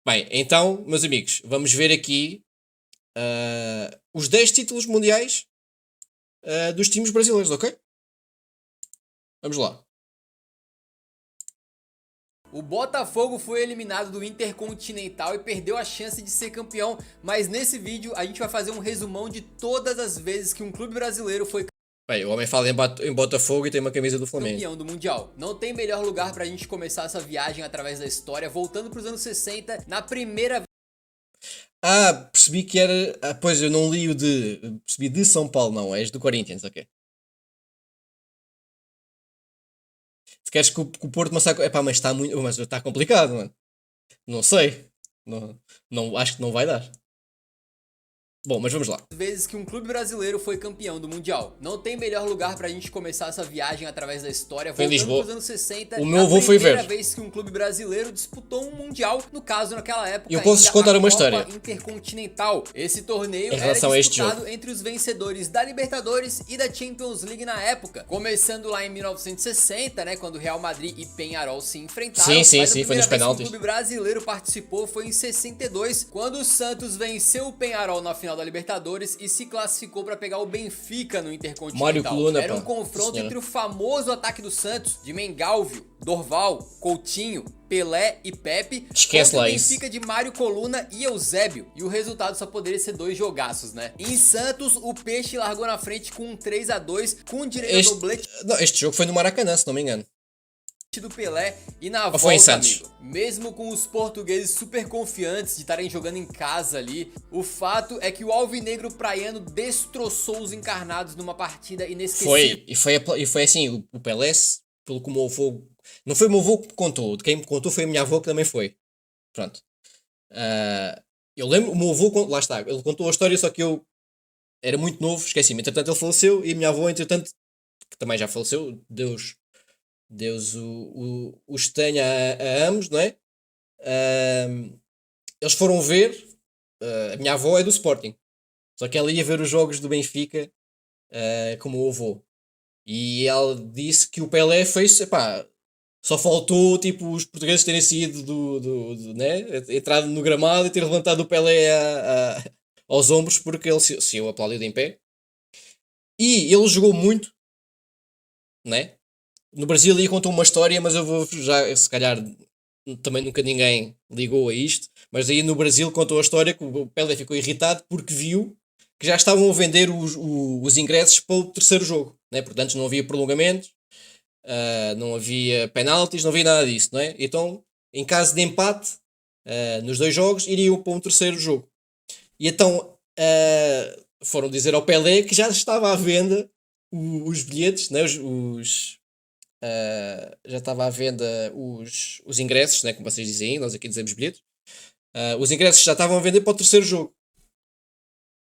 Bem, então, meus amigos, vamos ver aqui os 10 títulos mundiais dos times brasileiros, ok? Vamos lá. O Botafogo foi eliminado do Intercontinental e perdeu a chance de ser campeão, mas nesse vídeo a gente vai fazer um resumão de todas as vezes que um clube brasileiro foi Bem, o homem fala em Botafogo e tem uma camisa do Flamengo. campeão do Mundial. Não tem melhor lugar pra gente começar essa viagem através da história, voltando pros anos 60, na primeira Percebi que era. Pois eu não li o de. Percebi de São Paulo, não, és do Corinthians, ok. Se queres que o Porto massacre. Epá, mas está muito. Mas está complicado, mano. Não sei. Não, não, acho que não vai dar. Bom, mas vamos lá. vezes que um clube brasileiro foi campeão do Mundial. Não tem melhor lugar pra gente começar essa viagem através da história, Foi em voltando Lisboa. pros anos 60, O meu avô foi primeira ver. vez que um clube brasileiro disputou um Mundial, no caso naquela época Eu posso-vos ainda contar a uma Copa história. Intercontinental. Esse torneio Em era relação a este disputado jogo. entre os vencedores da Libertadores e da Champions League na época, começando lá em 1960, né, quando Real Madrid e Penharol se enfrentaram. Sim, Mas a sim, foi primeira nos vez que um penaltis. clube brasileiro participou foi em 62, quando o Santos venceu o Penharol na final da Libertadores e se classificou para pegar o Benfica no Mário Intercontinental. Coluna, Era um pá. confronto Senhora. entre o famoso ataque do Santos, de Mengalvio, Dorval, Coutinho, Pelé e Pepe, Esquece contra o lá isso. Benfica de Mário Coluna e Eusébio. E o resultado só poderia ser dois jogaços, né? Em Santos, o Peixe largou na frente com um 3-2, com direito a Este, doblete não, este jogo foi no Maracanã, se não me engano. do Pelé e na Ou foi em volta, Santos? amigo, mesmo com os portugueses super confiantes de estarem jogando em casa ali, o fato é que o alvinegro praiano destroçou os encarnados numa partida inesquecível. Foi. E foi assim, o Pelé, pelo que o meu avô. Não foi o meu avô que me contou. Quem me contou foi a minha avó que também foi. Pronto. Ah, eu lembro, o meu avô, lá está, ele contou a história, só que eu era muito novo, esqueci-me. Entretanto, ele faleceu e a minha avó, entretanto, que também já faleceu, Deus os tenha a ambos, não é? Ah, eles foram ver, a minha avó é do Sporting, só que ela ia ver os jogos do Benfica com o meu avô. E ela disse que o Pelé fez, epá, só faltou tipo os portugueses terem saído né, entrado no gramado e ter levantado o Pelé aos ombros porque ele se eu aplaudiu de em pé. E ele jogou muito, né? No Brasil ia contar uma história, mas eu vou já, se calhar, também nunca ninguém ligou a isto. Mas aí no Brasil contou a história que o Pelé ficou irritado porque viu que já estavam a vender os ingressos para o terceiro jogo, né? Portanto, não havia prolongamentos, não havia penaltis, não havia nada disso, não é? Então, em caso de empate nos dois jogos, iriam para um terceiro jogo. E então foram dizer ao Pelé que já estava à venda os bilhetes, né? Já estava à venda os ingressos, né? Como vocês dizem, nós aqui dizemos bilhetes. Os ingressos já estavam a vender para o terceiro jogo.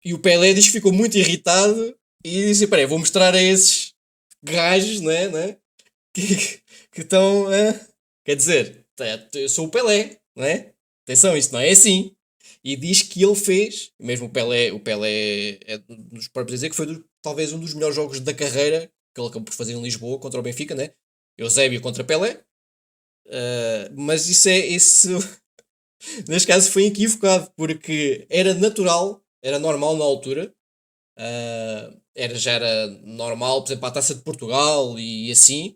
E o Pelé diz que ficou muito irritado e disse: Peraí, vou mostrar a esses gajos, né? Que estão. Quer dizer, eu sou o Pelé, não é? Atenção, isto não é assim. E diz que ele fez, mesmo o Pelé é dos próprios a dizer que foi talvez um dos melhores jogos da carreira que ele acabou por fazer em Lisboa contra o Benfica, né? Eusébio contra Pelé. Mas isso neste caso foi equivocado, porque era natural, era normal na altura, já era normal, por exemplo, a Taça de Portugal e assim,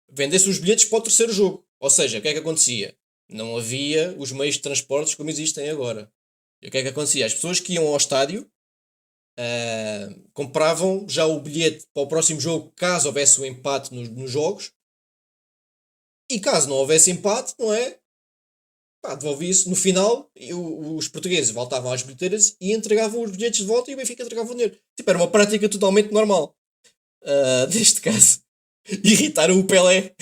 vendesse os bilhetes para o terceiro jogo. Ou seja, o que é que acontecia? Não havia os meios de transportes como existem agora. E o que é que acontecia? As pessoas que iam ao estádio compravam já o bilhete para o próximo jogo, caso houvesse um empate nos jogos, e caso não houvesse empate, não é? Pá, devolvia-se no final, e os portugueses voltavam às bilheteiras e entregavam os bilhetes de volta e o Benfica entregava o dinheiro. Tipo, era uma prática totalmente normal. Neste caso, irritaram o Pelé.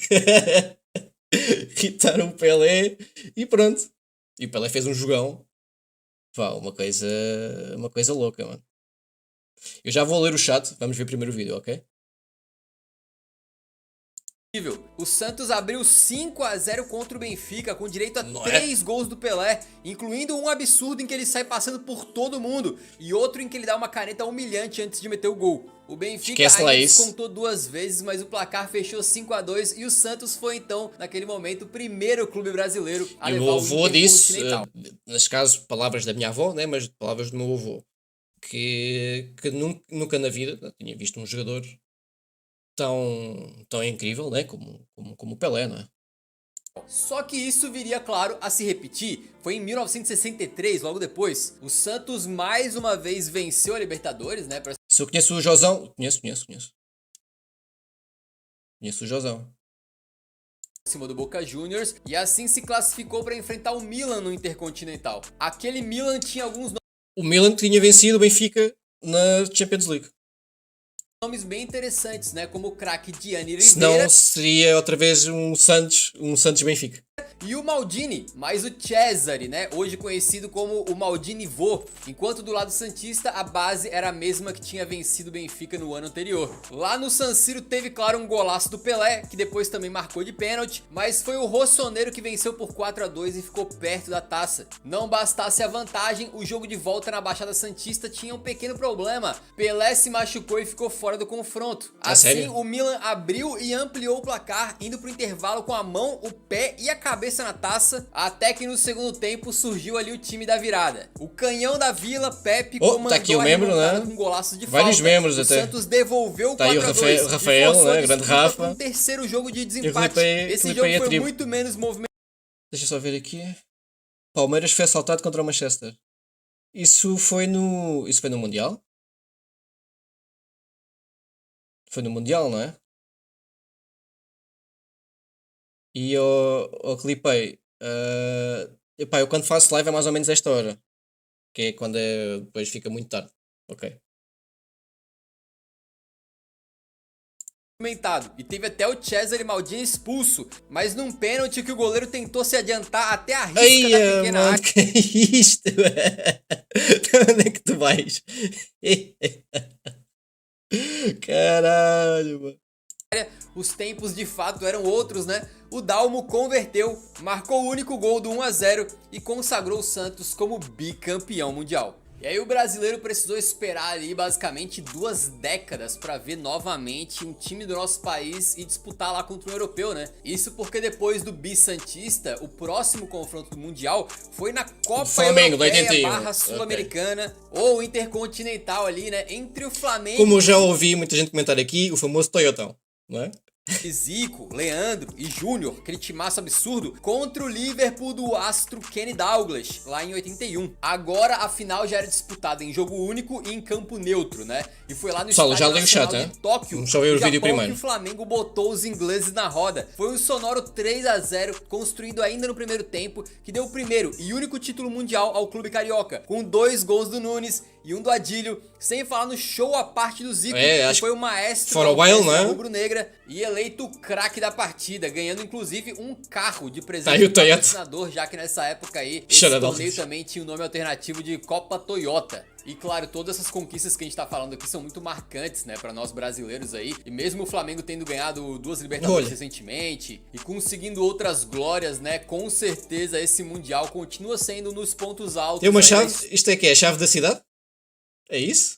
Irritaram o Pelé e pronto. E o Pelé fez um jogão. Pá, uma coisa louca, mano. Eu já vou ler o chat, vamos ver primeiro o vídeo, ok? O Santos abriu 5-0 contra o Benfica, com direito a Não é? 3 gols do Pelé, incluindo um absurdo em que ele sai passando por todo mundo e outro em que ele dá uma caneta humilhante antes de meter o gol. O Benfica Esquece lá ainda isso. descontou 2 vezes, mas o placar fechou 5-2 e o Santos foi então, naquele momento, o primeiro clube brasileiro a E o levar meu o avô disse, Intercontinental. neste caso, palavras da minha avó, né, mas palavras do meu avô, que nunca na vida tinha visto um jogador tão incrível, né, como o Pelé, não é? Só que isso viria, claro, a se repetir. Foi em 1963, logo depois, o Santos mais uma vez venceu a Libertadores, né, pra Se eu conheço o Josão, conheço. Conheço o Josão. cima do Boca Juniors e assim se classificou para enfrentar o Milan no Intercontinental. Aquele Milan tinha alguns O Milan tinha vencido o Benfica na Champions League. nomes bem interessantes, né, como o craque Gianni Senão Rivera seria outra vez um Santos Benfica. e o Maldini, mais o Cesare, né, hoje conhecido como o Maldini vô, enquanto do lado santista a base era a mesma que tinha vencido o Benfica no ano anterior. Lá no San Siro teve, claro, um golaço do Pelé, que depois também marcou de pênalti, mas foi o Rossoneiro que venceu por 4-2 e ficou perto da taça. Não bastasse a vantagem, o jogo de volta na Baixada Santista tinha um pequeno problema. Pelé se machucou e ficou fora do confronto. Assim, sério? o Milan abriu e ampliou o placar, indo pro intervalo com a mão, o pé e a cabeça na taça, até que no segundo tempo surgiu ali o time da virada. O canhão da Vila, Pepe, comandou tá aqui o a membro, remontada né? com golaço de Vários falta. membros o até. Santos devolveu o Tá aí o 4-2 Rafael, e forçou né? a Grande disputa Rafa. pra um terceiro jogo de E o desempate. Filipe- Esse Filipe jogo aí é foi tribo. muito menos movimentado. Deixa eu só ver aqui. Palmeiras foi assaltado contra o Manchester. Isso foi no Mundial? Foi no Mundial, não é? E eu clipei. Epá, eu quando faço live é mais ou menos esta hora. Que é quando depois fica muito tarde. Ok. E teve até o Cesare Maldini expulso, mas num pênalti que o goleiro tentou se adiantar até a risca da Ai, pequena mano, área. que é isto? Onde é que tu vais? Caralho, mano. Os tempos de fato eram outros, né? O Dalmo converteu, marcou o único gol do 1-0 e consagrou o Santos como bicampeão mundial. E aí o brasileiro precisou esperar ali basicamente 2 décadas para ver novamente um time do nosso país e disputar lá contra um europeu, né? Isso porque depois do bi-santista, o próximo confronto do mundial foi na Copa Flamengo, do Europeia 81. barra Sul-Americana ou Intercontinental ali, né? Entre o Flamengo Como eu já ouvi muita gente comentar aqui, o famoso Toyotão, não é? Zico, Leandro e Júnior, aquele timaço absurdo, contra o Liverpool do astro Kenny Dalglish, lá em 81. Agora a final já era disputada em jogo único e em campo neutro, né? E foi lá no Pessoal, já Estádio li o chat, Nacional de Tóquio, vamos só ver o no vídeo Japão, primeiro. que o Flamengo botou os ingleses na roda. Foi um sonoro 3-0, construído ainda no primeiro tempo, que deu o primeiro e único título mundial ao clube carioca, com 2 gols do Nunes e um do Adílio, sem falar no show à parte do Zico, que acho foi o maestro for a da while, orquestra né? rubro-negra e eleito o craque da partida, ganhando inclusive um carro de Tá presente aí o do Toyota. patrocinador, já que nessa época aí esse Chora, torneio Dallas. também tinha o nome alternativo de Copa Toyota. E claro, todas essas conquistas que a gente tá falando aqui são muito marcantes, né, pra nós brasileiros aí. E mesmo o Flamengo tendo ganhado 2 Libertadores Olha. recentemente e conseguindo outras glórias, né, com certeza esse Mundial continua sendo nos pontos altos Tem uma aí da chave. Isto é que é a chave da cidade? É isso?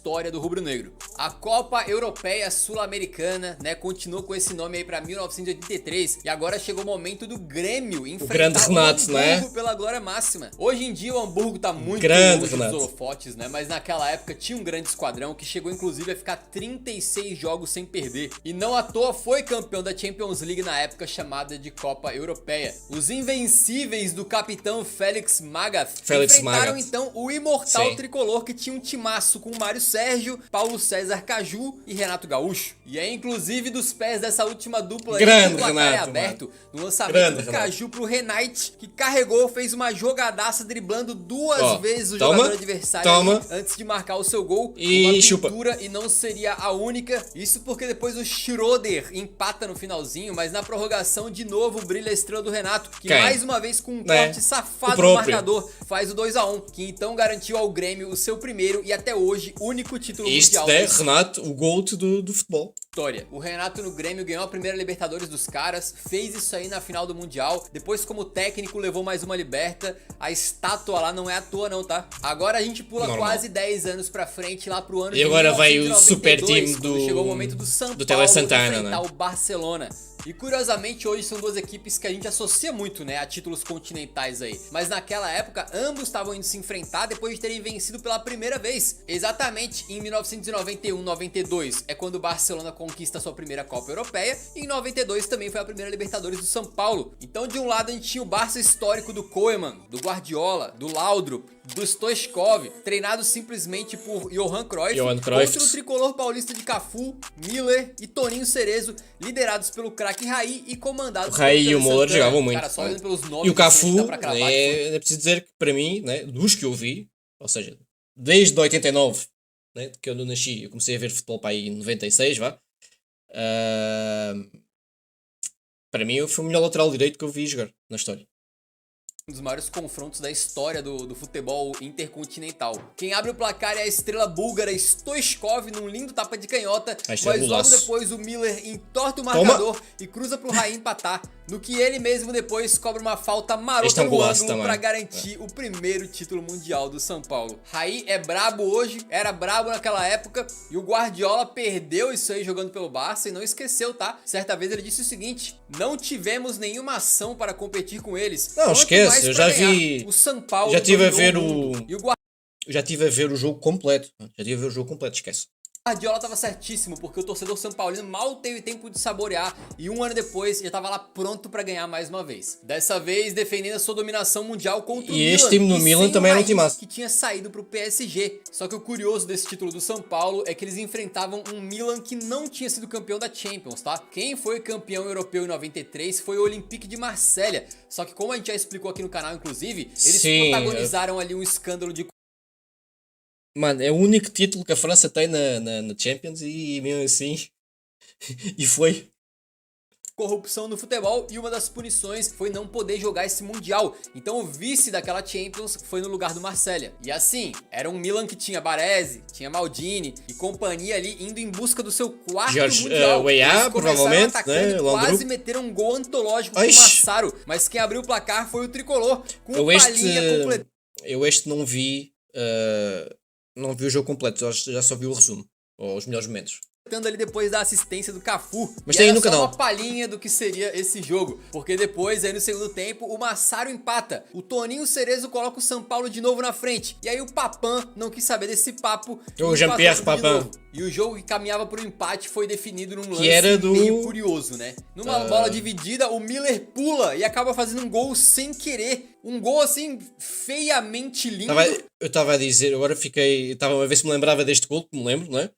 história do rubro-negro. A Copa Europeia Sul-Americana, né, continuou com esse nome aí pra 1983 e agora chegou o momento do Grêmio enfrentar grande Renato, Hamburgo, né? pela glória máxima. Hoje em dia o Hamburgo tá muito Grande longe dos Renato. holofotes, né, mas naquela época tinha um grande esquadrão que chegou inclusive a ficar 36 jogos sem perder. E não à toa foi campeão da Champions League na época chamada de Copa Europeia. Os invencíveis do capitão Félix Magath enfrentaram Magath. então o imortal Sim. tricolor, que tinha um timaço com o Mário Sérgio, Paulo César Caju e Renato Gaúcho. E é inclusive dos pés dessa última dupla aí Grande que o placar é Renato, aberto no lançamento Grande do Renato. Caju pro Renate, que carregou, fez uma jogadaça driblando 2 Ó, vezes o toma, jogador adversário toma. ali, antes de marcar o seu gol. E uma chupa. pintura e não seria a única. Isso porque depois o Schroeder empata no finalzinho, mas na prorrogação de novo brilha a estrela do Renato, que Quem? mais uma vez com um Né? corte O safado no próprio. marcador faz o 2-1, que então garantiu ao Grêmio o seu primeiro e até hoje único título Isto mundial é da Renato, o GOAT do futebol. história. O Renato no Grêmio ganhou a primeira Libertadores dos caras, fez isso aí na final do Mundial, depois como técnico levou mais uma Liberta, a estátua lá não é à toa não, tá? Agora a gente pula Normal. quase 10 anos pra frente, lá pro ano E de agora vai o 1992, super time quando chegou o momento do São do Paulo Tele Santana, enfrentar né? o Barcelona. E curiosamente hoje são duas equipes que a gente associa muito, né, a títulos continentais aí. Mas naquela época ambos estavam indo se enfrentar depois de terem vencido pela primeira vez. Exatamente em 1991-92 é quando o Barcelona conquista sua primeira Copa Europeia e em 92 também foi a primeira Libertadores do São Paulo. Então de um lado a gente tinha o Barça histórico do Koeman, do Guardiola, do Laudrup, do Stoichkov, treinado simplesmente por Johan Cruyff, contra o tricolor paulista de Cafu, Miller e Toninho Cerezo, liderados pelo craque Raí e comandados o Raí e o Tele Moura Santana. jogavam muito. Cara, só olhando pelos nomes, E o Cafu, dá pra cravar que foi. é preciso dizer que para mim, né, dos que eu vi, ou seja, desde 89, né, que eu não nasci, eu comecei a ver futebol para aí em 96, vá. Para mim foi o melhor lateral direito que eu vi jogar na história. Um dos maiores confrontos da história do futebol intercontinental. Quem abre o placar é a estrela búlgara Stoichkov num lindo tapa de canhota, mas logo depois o Miller entorta o marcador e cruza pro Raí empatar, no que ele mesmo depois cobra uma falta marota no ângulo pra garantir o primeiro título mundial do São Paulo. Raí é brabo hoje, era brabo naquela época, e o Guardiola perdeu isso aí jogando pelo Barça e não esqueceu, tá? Certa vez ele disse o seguinte: não tivemos nenhuma ação para competir com eles. Não, esquece, eu já vi. O São Paulo já tive a ver já tive a ver o jogo completo. Esquece. Guardiola tava certíssimo, porque o torcedor São Paulino mal teve tempo de saborear e um ano depois já tava lá pronto pra ganhar mais uma vez. Dessa vez defendendo a sua dominação mundial contra o Milan. E este time no Milan também era um timaço. Que tinha saído pro PSG. Só que o curioso desse título do São Paulo é que eles enfrentavam um Milan que não tinha sido campeão da Champions, tá? Quem foi campeão europeu em 93 foi o Olympique de Marselha. Só que como a gente já explicou aqui no canal, inclusive, eles protagonizaram ali um escândalo de... Mano, é o único título que a França tem na Champions e mesmo assim. E foi. Corrupção no futebol, e uma das punições foi não poder jogar esse Mundial. Então o vice daquela Champions foi no lugar do Marselha. E assim, era um Milan que tinha Baresi, tinha Maldini e companhia ali indo em busca do seu quarto Mundial. Eles provavelmente, né? Quase meteram um gol antológico com o Massaro, mas quem abriu o placar foi o Tricolor, com o Palhinha completo. Eu não vi... não vi o jogo completo, já só vi o resumo, ou os melhores momentos. Ali depois da assistência do Cafu. Mas tem aí no canal uma palhinha do que seria esse jogo, porque depois, aí no segundo tempo, o Massaro empata, o Toninho Cerezo coloca o São Paulo de novo na frente, e aí o Papan não quis saber desse papo. O Jean-Pierre Papan. E o jogo que caminhava pro empate foi definido num lance meio curioso, né? Numa bola dividida, o Miller pula e acaba fazendo um gol sem querer. Um gol assim, feiamente lindo. Eu estava a dizer, agora estava a ver se me lembrava deste gol, que me lembro, não é?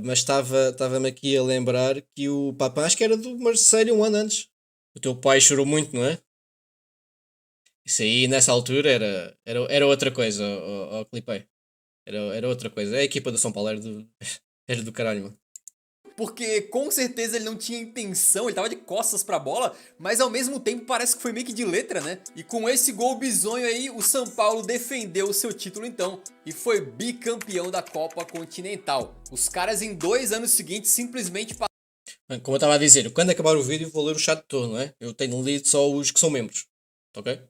Mas estava-me aqui a lembrar que o Papin, acho que era do Marseille um ano antes. O teu pai chorou muito, não é? Isso aí nessa altura era outra coisa, o Clipei. Era outra coisa. A equipa do São Paulo era do caralho, mano. Porque com certeza ele não tinha intenção, ele tava de costas pra bola, mas ao mesmo tempo parece que foi meio que de letra, né? E com esse gol bizonho aí, o São Paulo defendeu o seu título então, e foi bicampeão da Copa Continental. Os caras em 2 anos seguintes simplesmente... Como eu estava a dizer, quando acabar o vídeo vou ler o chat todo, não é? Eu tenho lido só os que são membros, ok?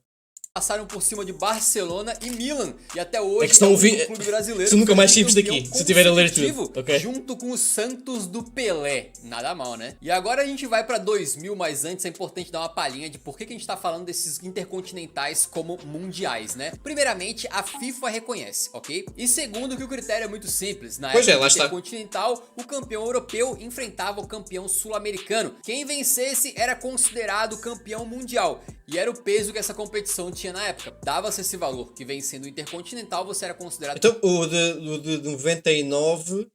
Passaram por cima de Barcelona e Milan, e até hoje é que o clube brasileiro. Se nunca mais simples daqui, se tiver a ler tudo, okay? Junto com o Santos do Pelé, nada mal, né? E agora a gente vai pra 2000, mas antes é importante dar uma palhinha de por que a gente tá falando desses intercontinentais como mundiais, né? Primeiramente, a FIFA reconhece, ok? E segundo, que o critério é muito simples, na época do intercontinental, o campeão europeu enfrentava o campeão sul-americano. Quem vencesse era considerado campeão mundial, e era o peso que essa competição tinha na época. Dava-se esse valor, que vencendo o Intercontinental você era considerado... Então, o de 99,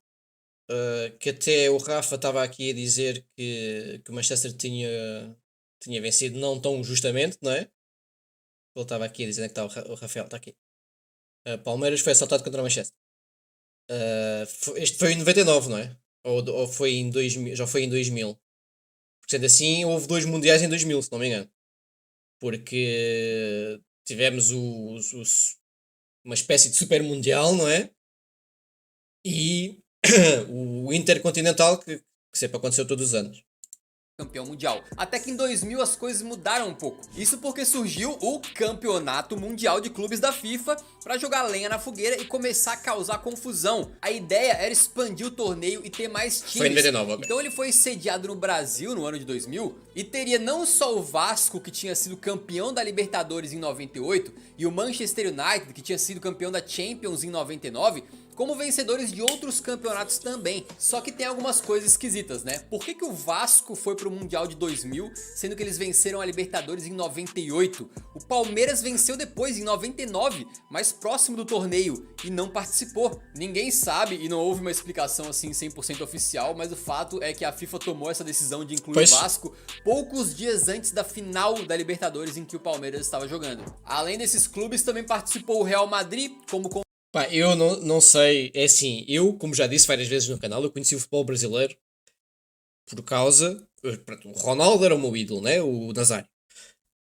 que até o Rafa estava aqui a dizer que o Manchester tinha vencido não tão justamente, não é? Ele estava aqui a dizer que está o Rafael, está aqui. Palmeiras foi assaltado contra o Manchester. Este foi em 99, não é? Ou foi em 2000, já foi em 2000. Porque sendo assim, houve 2 mundiais em 2000, se não me engano. Porque tivemos uma espécie de super mundial, não é? E o Intercontinental, que sempre aconteceu todos os anos. Campeão mundial. Até que em 2000 as coisas mudaram um pouco. Isso porque surgiu o Campeonato Mundial de Clubes da FIFA para jogar lenha na fogueira e começar a causar confusão. A ideia era expandir o torneio e ter mais times. Foi em 99, ok. Então ele foi sediado no Brasil no ano de 2000 e teria não só o Vasco, que tinha sido campeão da Libertadores em 98, e o Manchester United, que tinha sido campeão da Champions em 99, como vencedores de outros campeonatos também. Só que tem algumas coisas esquisitas, né? Por que o Vasco foi pro Mundial de 2000, sendo que eles venceram a Libertadores em 98? O Palmeiras venceu depois, em 99, mais próximo do torneio, e não participou. Ninguém sabe, e não houve uma explicação assim 100% oficial, mas o fato é que a FIFA tomou essa decisão de incluir o Vasco poucos dias antes da final da Libertadores em que o Palmeiras estava jogando. Além desses clubes, também participou o Real Madrid, como Pá, eu não sei, é assim, eu, como já disse várias vezes no canal, eu conheci o futebol brasileiro por causa, pronto, o Ronaldo era o meu ídolo, né, o Nazário,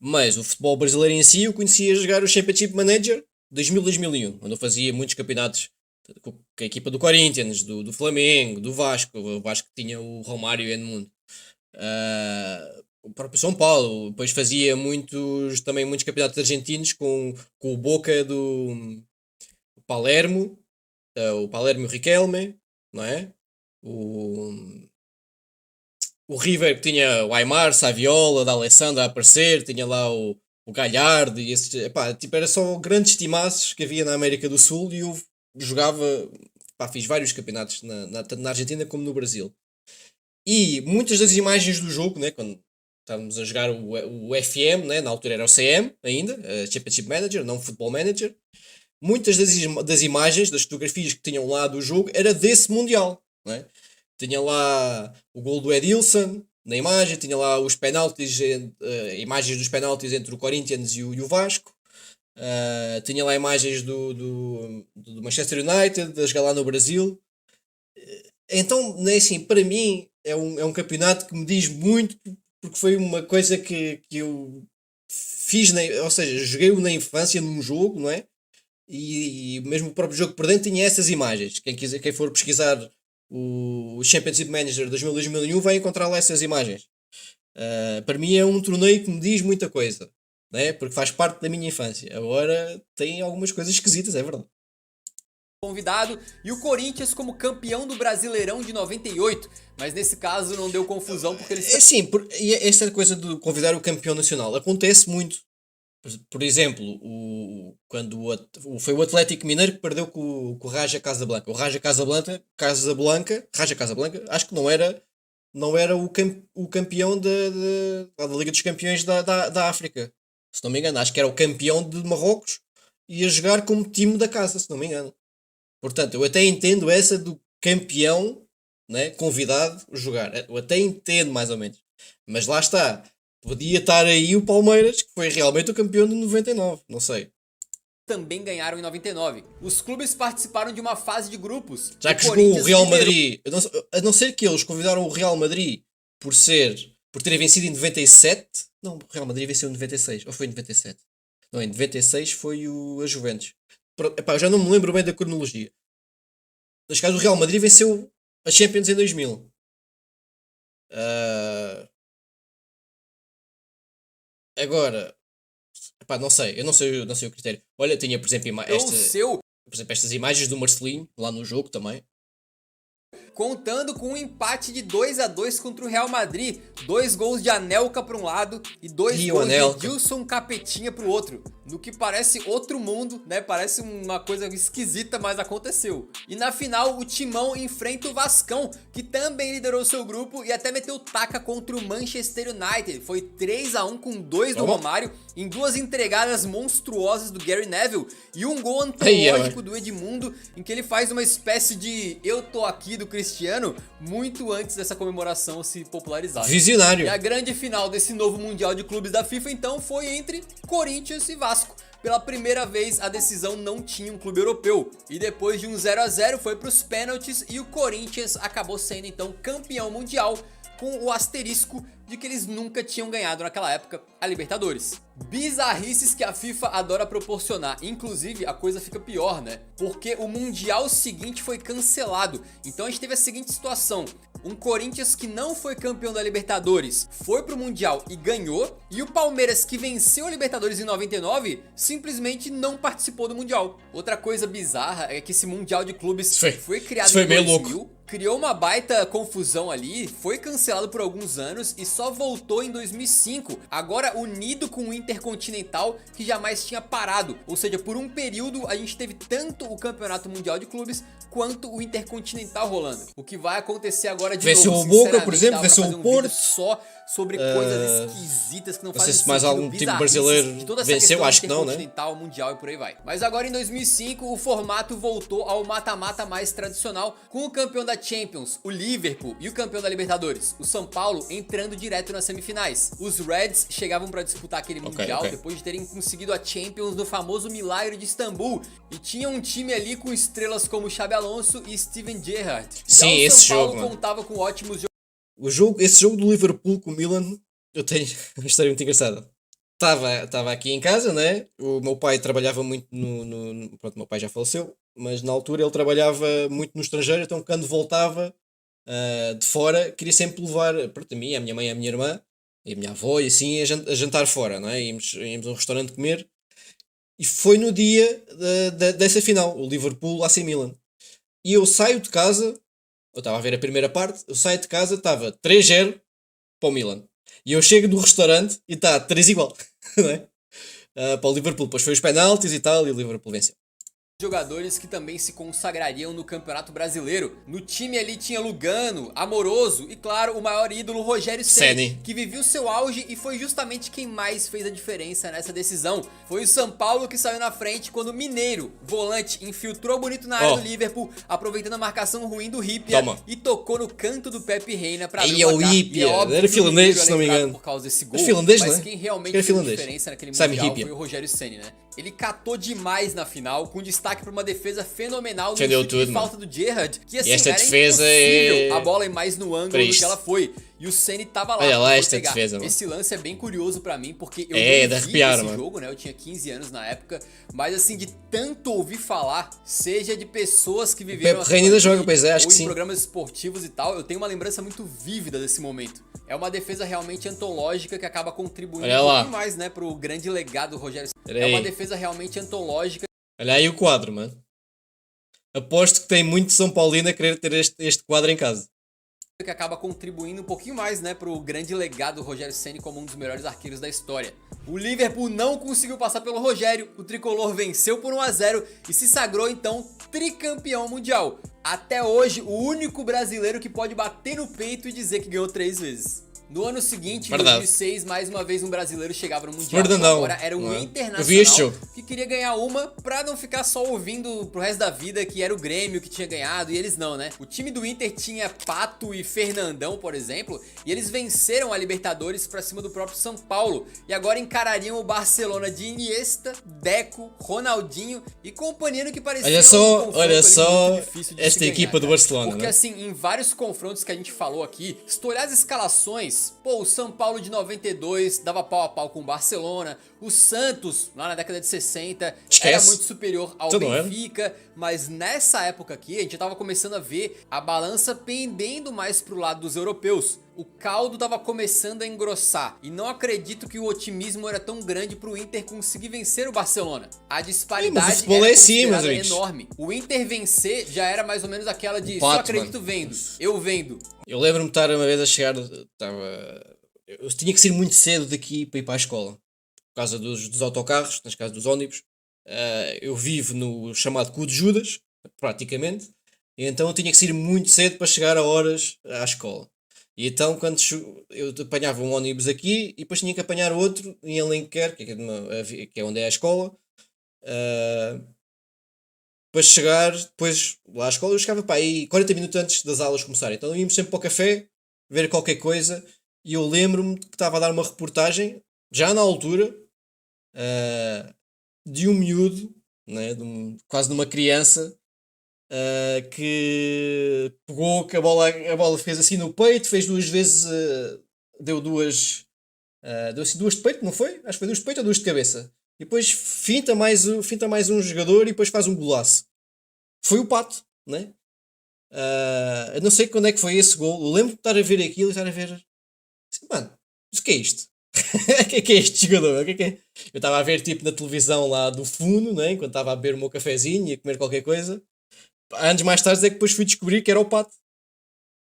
mas o futebol brasileiro em si eu conhecia jogar o Championship Manager 2000-2001, onde eu fazia muitos campeonatos com a equipa do Corinthians, do Flamengo, do Vasco, o Vasco tinha o Romário e Edmundo, o próprio São Paulo, depois fazia também muitos campeonatos argentinos com o Boca do Palermo, o Palermo e o Riquelme, não é? O River que tinha o Aimar, Saviola, da Alessandra a aparecer, tinha lá o Galhardo e esses, epá, tipo, era só grandes timaços que havia na América do Sul e eu jogava, pá, fiz vários campeonatos tanto na Argentina como no Brasil. E muitas das imagens do jogo, né, quando estávamos a jogar o FM, né, na altura era o CM ainda, Championship Manager, não Football Manager, muitas das imagens, das fotografias que tinham lá do jogo, era desse Mundial, não é? Tinha lá o gol do Edilson na imagem, tinha lá os penaltis, imagens dos penaltis entre o Corinthians e o Vasco, tinha lá imagens do Manchester United, a jogar lá no Brasil. Então, assim, para mim, é um campeonato que me diz muito, porque foi uma coisa que eu fiz, ou seja, joguei-o na infância num jogo, não é? E mesmo o próprio jogo por dentro tinha essas imagens. Quem for pesquisar o Championship Manager 2000-2001 vai encontrar lá essas imagens. Para mim é um torneio que me diz muita coisa, né? Porque faz parte da minha infância. Agora tem algumas coisas esquisitas, é verdade. Convidado, e o Corinthians como campeão do Brasileirão de 98, mas nesse caso não deu confusão porque eles... É sim, essa coisa de convidar o campeão nacional acontece muito. Por exemplo, quando foi o Atlético Mineiro que perdeu com o Raja Casablanca. O Raja Casablanca, acho que não era o campeão da Liga dos Campeões da África. Se não me engano, acho que era o campeão de Marrocos e ia jogar como time da casa, se não me engano. Portanto, eu até entendo essa do campeão, né, convidado a jogar. Eu até entendo mais ou menos. Mas lá está. Podia estar aí o Palmeiras, que foi realmente o campeão de 99, não sei. Também ganharam em 99. Os clubes participaram de uma fase de grupos. Já que jogou o Real Madrid, a não ser que eles convidaram o Real Madrid por terem vencido em 97. Não, o Real Madrid venceu em 96, ou foi em 97? Não, em 96 foi a Juventus. Epá, eu já não me lembro bem da cronologia. Neste caso, o Real Madrid venceu a Champions em 2000. Agora, epá, não sei, eu não sei o critério. Olha, tinha, por exemplo, estas imagens do Marcelinho lá no jogo também. Contando com um empate de 2-2 contra o Real Madrid. 2 gols de Anelka para um lado e 2 gols de Dilson Capetinha para o outro. No que parece outro mundo, né? Parece uma coisa esquisita, mas aconteceu. E na final, o Timão enfrenta o Vascão, que também liderou seu grupo e até meteu taca contra o Manchester United. Foi 3-1 com 2 do Romário, em 2 entregadas monstruosas do Gary Neville e um gol antológico do Edmundo, em que ele faz uma espécie de "eu tô aqui" do Cristiano, muito antes dessa comemoração se popularizar. Visionário. E a grande final desse novo Mundial de Clubes da FIFA, então, foi entre Corinthians e Vasco. Pela primeira vez, a decisão não tinha um clube europeu. E depois de um 0-0, foi para os pênaltis e o Corinthians acabou sendo, então, campeão mundial com o asterisco de que eles nunca tinham ganhado naquela época a Libertadores. Bizarrices que a FIFA adora proporcionar, inclusive a coisa fica pior, né? Porque o Mundial seguinte foi cancelado, então a gente teve a seguinte situação: um Corinthians que não foi campeão da Libertadores foi pro Mundial e ganhou, e o Palmeiras, que venceu a Libertadores em 99, simplesmente não participou do Mundial. Outra coisa bizarra é que esse Mundial de Clubes foi criado em 2000, criou uma baita confusão ali, foi cancelado por alguns anos e só voltou em 2005, agora unido com o Intercontinental, que jamais tinha parado. Ou seja, por um período a gente teve tanto o Campeonato Mundial de Clubes quanto o Intercontinental rolando. O que vai acontecer agora de venceu novo, o Boca, por exemplo, venceu o Porto. Só sobre coisas esquisitas que não fazem sentido. Se mais algum time brasileiro venceu, acho que não, né? Intercontinental, mundial e por aí vai. Mas agora em 2005 o formato voltou ao mata-mata mais tradicional, com o campeão da Champions, o Liverpool, e o campeão da Libertadores, o São Paulo, entrando direto nas semifinais. Os Reds chegavam para disputar aquele mundial depois de terem conseguido a Champions no famoso milagre de Istambul, e tinha um time ali com estrelas como Xabi Alonso e Steven Gerrard. Sim, esse São Paulo jogo contava com ótimos esse jogo do Liverpool com o Milan, eu tenho uma história muito engraçada. Estava aqui em casa, né? O meu pai trabalhava muito pronto, meu pai já faleceu, mas na altura ele trabalhava muito no estrangeiro, então quando voltava de fora, queria sempre levar para mim, a minha mãe e a minha irmã, e a minha avó, e assim, a jantar fora, não é? Íamos a um restaurante comer, e foi no dia dessa final, o Liverpool AC Milan. E eu saio de casa, eu estava a ver a primeira parte, eu saio de casa, estava 3-0 para o Milan. E eu chego do restaurante e está 3 igual, não é? Para o Liverpool. Depois foi os penaltis e tal, e o Liverpool venceu. Jogadores que também se consagrariam no Campeonato Brasileiro. No time ali tinha Lugano, Amoroso e, claro, o maior ídolo, Rogério Ceni, que viveu seu auge e foi justamente quem mais fez a diferença nessa decisão. Foi o São Paulo que saiu na frente quando o Mineiro, volante, infiltrou bonito na área do Liverpool, aproveitando a marcação ruim do Ripia e tocou no canto do Pepe Reina pra abrir o placar. E era finlandês, se não me engano. Por causa desse gol, finlandês, mas né? quem realmente fez a diferença naquele Mundial foi o Rogério Ceni, né? Ele catou demais na final, com destaque para uma defesa fenomenal no chute de falta do Gerrard, que assim, esta era defesa impossível a bola ir mais no ângulo do que ela foi. E o Ceni tava lá. Olha lá esta defesa, mano. Esse lance é bem curioso pra mim, porque eu não vi esse jogo, né? Eu tinha 15 anos na época, mas assim, de tanto ouvir falar, seja de pessoas que viveram o Pepe Reina ainda joga, pois é, acho que ou em sim. programas esportivos e tal, eu tenho uma lembrança muito vívida desse momento. É uma defesa realmente antológica que acaba contribuindo um pouquinho mais, né, pro grande legado do Rogério Ceni. É uma defesa realmente antológica. Olha aí o quadro, mano. Aposto que tem muito São Paulino a querer ter este quadro em casa. Que acaba contribuindo um pouquinho mais, né, pro grande legado do Rogério Ceni como um dos melhores arqueiros da história. O Liverpool não conseguiu passar pelo Rogério, o tricolor venceu por 1-0 e se sagrou então tricampeão mundial. Até hoje, o único brasileiro que pode bater no peito e dizer que ganhou 3 vezes. No ano seguinte, em 2006, mais uma vez um brasileiro chegava no Mundial. Agora era um Internacional que queria ganhar uma pra não ficar só ouvindo pro resto da vida que era o Grêmio que tinha ganhado, e eles não, né? O time do Inter tinha Pato e Fernandão, por exemplo, e eles venceram a Libertadores pra cima do próprio São Paulo. E agora encarariam o Barcelona de Iniesta, Deco, Ronaldinho e companhia, que parecia olha só esta equipa do Barcelona. Porque assim, em vários confrontos que a gente falou aqui, se tu olhar as escalações, pô, o São Paulo de 92 dava pau a pau com o Barcelona. O Santos, lá na década de 60, era muito superior ao Benfica. Mas nessa época aqui, a gente já tava começando a ver a balança pendendo mais pro lado dos europeus. O caldo tava começando a engrossar. E não acredito que o otimismo era tão grande pro Inter conseguir vencer o Barcelona. A disparidade era enorme. O Inter vencer já era mais ou menos aquela de só acredito vendo, eu vendo. Eu lembro-me de estar uma vez a chegar, eu tinha que sair muito cedo daqui para ir para a escola, por causa dos autocarros, neste caso dos ônibus. Eu vivo no chamado Cu de Judas, praticamente, e então eu tinha que sair muito cedo para chegar a horas à escola. E então quando eu apanhava um ônibus aqui e depois tinha que apanhar outro em Alenquer, que é onde é a escola, para chegar depois lá à escola. Eu chegava para aí 40 minutos antes das aulas começarem. Então íamos sempre para o café, ver qualquer coisa. E eu lembro-me que estava a dar uma reportagem, já na altura, de um miúdo, né, quase de uma criança, que pegou, que a bola fez assim no peito, fez 2 vezes, deu duas, deu assim 2 de peito, não foi? Acho que foi 2 de peito ou 2 de cabeça. E depois finta mais um jogador e depois faz um golaço. Foi o Pato, né? Eu não sei quando é que foi esse gol. Eu lembro de estar a ver aquilo e estar a ver. Assim, mano, mas o que é isto? O que é este jogador? O que é? Eu estava a ver tipo na televisão lá do fundo, né? Enquanto estava a beber o meu cafezinho e a comer qualquer coisa. Anos mais tarde é que depois fui descobrir que era o Pato.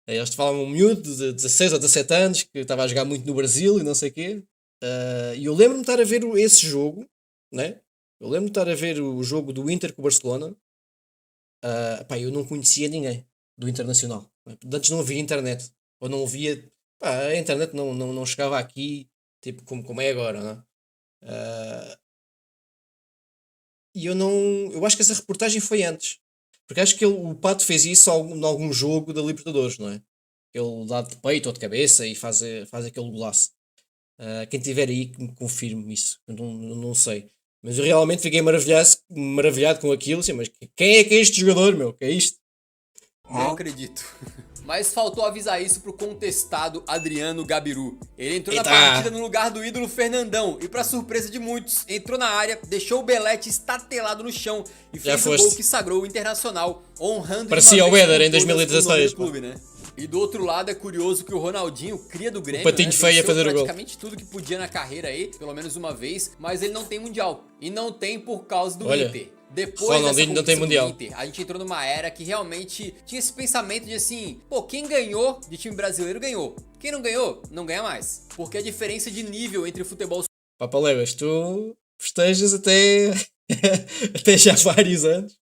Eles falavam um miúdo de 16 ou 17 anos que estava a jogar muito no Brasil e não sei o quê. E eu lembro-me de estar a ver esse jogo, né? Eu lembro-me de estar a ver o jogo do Inter com o Barcelona. Pá, eu não conhecia ninguém do Internacional. Antes não havia internet. Ou não havia. Pá, a internet não chegava aqui tipo como é agora, não é? E eu não. Eu acho que essa reportagem foi antes. Porque acho que o Pato fez isso em algum jogo da Libertadores, não é? Ele dá de peito ou de cabeça e faz aquele golaço. Quem tiver aí que me confirme isso. Eu não sei. Mas eu realmente fiquei maravilhado com aquilo. Assim, mas quem é que é este jogador, meu? Que é isto? Não acredito. Mas faltou avisar isso pro contestado Adriano Gabiru. Ele entrou na partida no lugar do ídolo Fernandão e, pra surpresa de muitos, entrou na área, deixou o Belete estatelado no chão e fez o gol que sagrou o Internacional, honrando parecia o Éder em 2016. Clube, né? E do outro lado é curioso que o Ronaldinho, cria do Grêmio, patinho feio a fazer o gol. Praticamente tudo que podia na carreira aí, pelo menos uma vez, mas ele não tem mundial. E não tem por causa do Inter. Depois Ronaldinho não tem mundial. Inter, a gente entrou numa era que realmente tinha esse pensamento de assim, pô, quem ganhou de time brasileiro ganhou. Quem não ganhou, não ganha mais. Porque a diferença de nível entre o futebol... Papaléguas, tu festejas até, até já vários anos.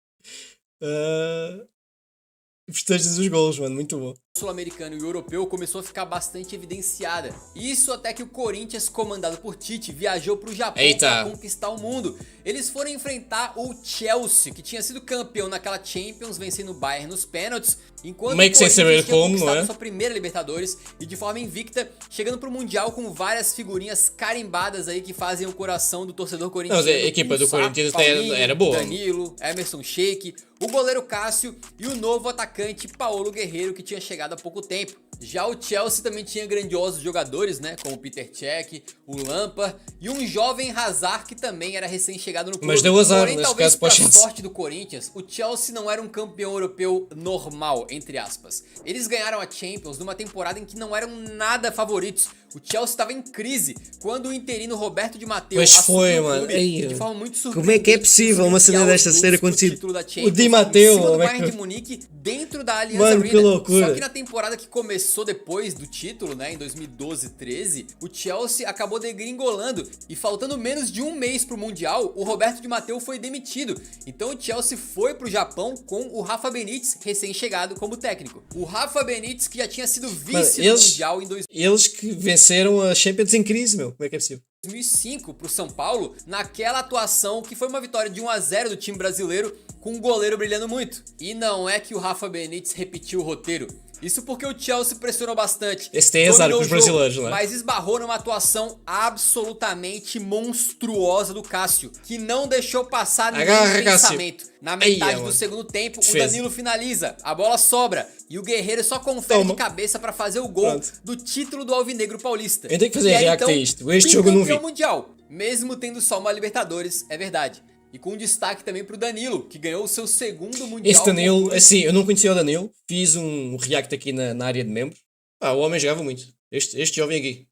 Festejas os golos, mano, muito bom. Sul-americano e europeu começou a ficar bastante evidenciada. Isso até que o Corinthians, comandado por Tite, viajou pro Japão para conquistar o mundo. Eles foram enfrentar o Chelsea, que tinha sido campeão naquela Champions, vencendo o Bayern nos pênaltis, enquanto o Corinthians tinha conquistado sua primeira Libertadores e de forma invicta, chegando pro Mundial com várias figurinhas carimbadas aí que fazem o coração do torcedor corintiano. Não, a equipa do Corinthians era boa. Danilo, Emerson Sheik, o goleiro Cássio e o novo atacante Paulo Guerreiro, que tinha chegado há pouco tempo. Já o Chelsea também tinha grandiosos jogadores, né, como o Peter Cech, o Lampard e um jovem Hazard que também era recém-chegado no clube. Mas deu azar, porém, talvez pra sorte do Corinthians, o Chelsea não era um campeão europeu normal, entre aspas. Eles ganharam a Champions numa temporada em que não eram nada favoritos. O Chelsea estava em crise quando o interino Roberto Di Matteo assumiu o clube e de forma muito surpreendente. Como é que é possível uma cena destas ter acontecido? O Di Matteo, o Bayern de Munique, dentro da Aliança Arena. Que loucura. Só que na temporada que começou depois do título, né, em 2012-13, o Chelsea acabou degringolando e faltando menos de um mês pro Mundial, o Roberto Di Matteo foi demitido. Então o Chelsea foi pro Japão com o Rafa Benítez recém-chegado como técnico. O Rafa Benítez que já tinha sido vice do Mundial em Eles que venceram a Champions em crise, meu. Como é que é possível? 2005 pro São Paulo, naquela atuação que foi uma vitória de 1-0 do time brasileiro, com o goleiro brilhando muito. E não é que o Rafa Benítez repetiu o roteiro. Isso porque o Chelsea pressionou bastante. Esse tem azar com os brasileiros, não é? Mas esbarrou numa atuação absolutamente monstruosa do Cássio, que não deixou passar nenhum pensamento. Na metade do segundo tempo, o Danilo finaliza, a bola sobra e o Guerreiro só confere de cabeça pra fazer o gol do título do Alvinegro Paulista. Eu tenho que fazer react a isto. Este jogo eu não vi. Mundial, mesmo tendo só uma Libertadores, é verdade. E com destaque também pro Danilo, que ganhou o seu segundo Mundial. Esse Danilo, assim, eu não conhecia o Danilo. Fiz um react aqui na área de membros. O homem jogava muito. Este jovem aqui.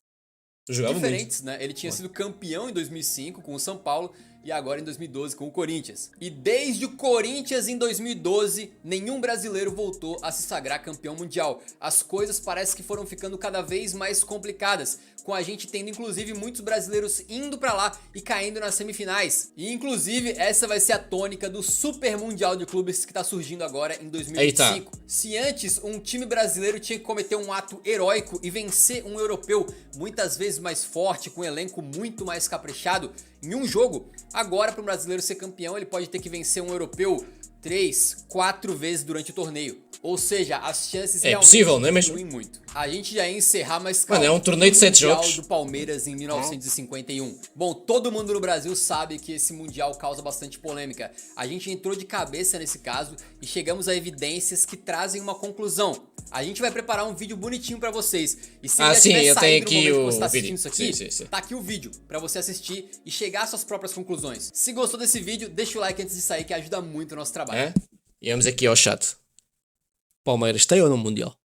Jogava diferentes, muito. Né? Ele tinha sido campeão em 2005 com o São Paulo e agora em 2012 com o Corinthians. E desde o Corinthians em 2012, nenhum brasileiro voltou a se sagrar campeão mundial. As coisas parecem que foram ficando cada vez mais complicadas, com a gente tendo inclusive muitos brasileiros indo pra lá e caindo nas semifinais. E inclusive essa vai ser a tônica do Super Mundial de Clubes que tá surgindo agora em 2025. Eita. Se antes um time brasileiro tinha que cometer um ato heróico e vencer um europeu muitas vezes mais forte, com um elenco muito mais caprichado, em um jogo, agora para um brasileiro ser campeão ele pode ter que vencer um europeu 3, 4 vezes durante o torneio. Ou seja, as chances É realmente possível, não é mesmo? diminuem muito. A gente já ia encerrar, mas Mano, é um torneio de 7 Mundial jogos. do Palmeiras em 1951. Bom, todo mundo no Brasil sabe que esse Mundial causa bastante polêmica. A gente entrou de cabeça nesse caso e chegamos a evidências que trazem uma conclusão. A gente vai preparar um vídeo bonitinho pra vocês. E se já sim, tiver eu tenho saído no aqui momento que o você tá vídeo. assistindo isso aqui, Sim. tá aqui o vídeo pra você assistir e chegar às suas próprias conclusões. Se gostou desse vídeo, deixa o like antes de sair que ajuda muito o nosso trabalho. É? E vamos aqui ao chat. Palmeiras tem ou não Mundial?